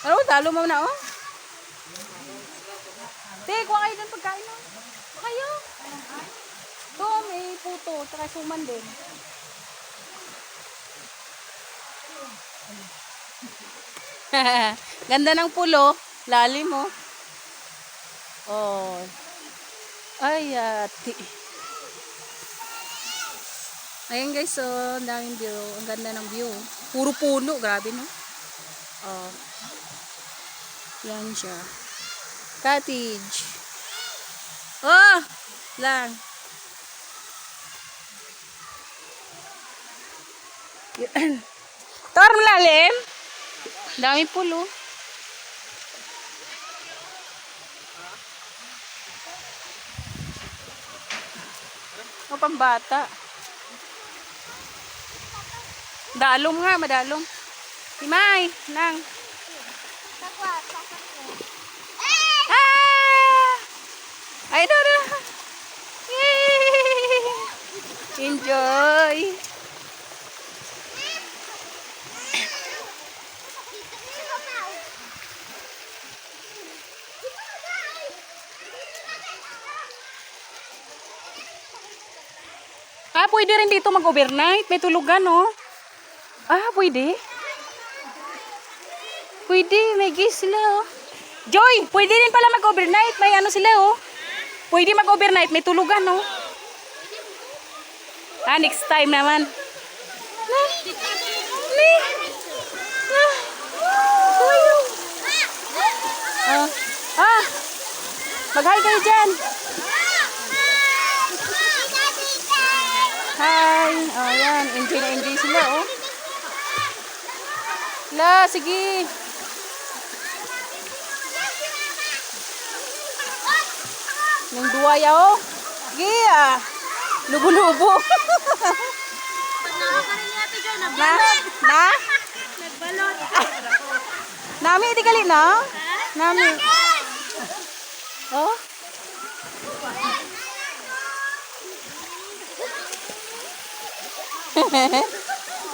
Ano, talo mo na, oh. Te, kuha kayo dyan pagkain, oh. Kuha kayo. Ito, may puto, tsaka suman din. Ganda ng pulo. Lalim, oh. Oh. Ay, ati. Ayan guys, so, ang daming view. Ang ganda ng view. Puro puno, grabe no. Oh. Yan siya. Cottage. Oh! Lang. Tor, malalim. Dami pulo. O, pambata. Dalom nga, madalom. Himay, nang. Ah! Ay, doon. Enjoy. Ah, pwede rin dito mag-overnight. May tulugan, no? Ah, pwede. Pwede, may guest sila, oh. Joy, pwede rin pala mag-overnight. May ano sila, oh. Pwede mag-overnight. May tulugan, no? Ah, next time naman. Mag-hi kayo dyan. Hi. Oh, yan. Enjoy na enjoy sila, oh. La, sige. Yung duwaya, oh. Sige, ah. Lubo-lubo. Na? Na? Nagbalot. Nami, iti gali na? Nami. Oh?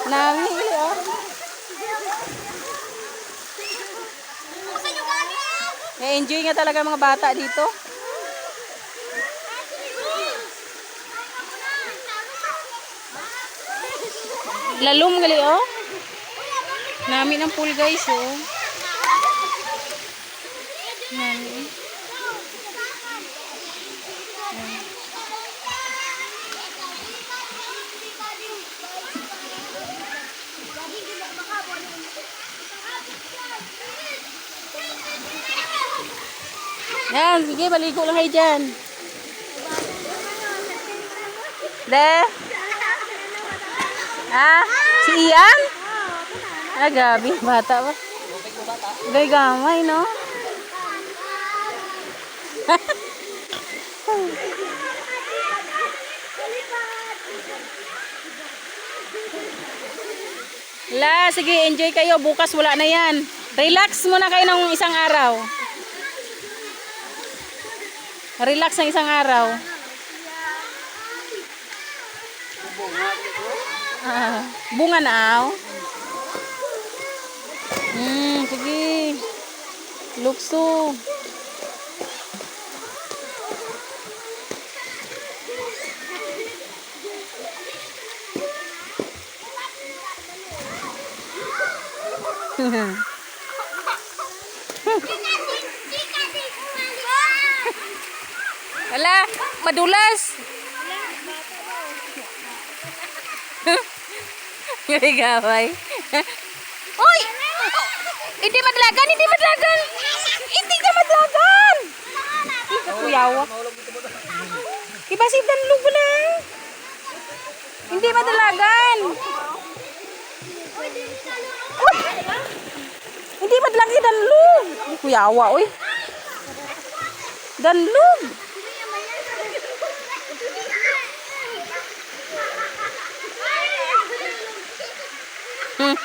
Nami, oh. Na-enjoy nga talaga mga bata dito. Lalom gali, oh. Nami ng pool, guys, oh. Nami. Yan, sige, maligo lang kayo dyan. De? Ah, si Ian? Ah, gabi, bata ba? Gay gamay, no? La, sige, enjoy kayo. Bukas wala na yan. Relax muna kayo ng isang araw. Relax ng isang araw. Bunga na, oh. Sige. Lukso. Ala, madulas. Yung gaway. Uy! Hindi madlagan, hindi madlagan. Hindi ka madlagan. Kuyawa. Ibasib dan lug na. Hindi madlagan. Uy! Hindi madlagan dan lug. Kuyawa, uy. Dan lug. Hmm.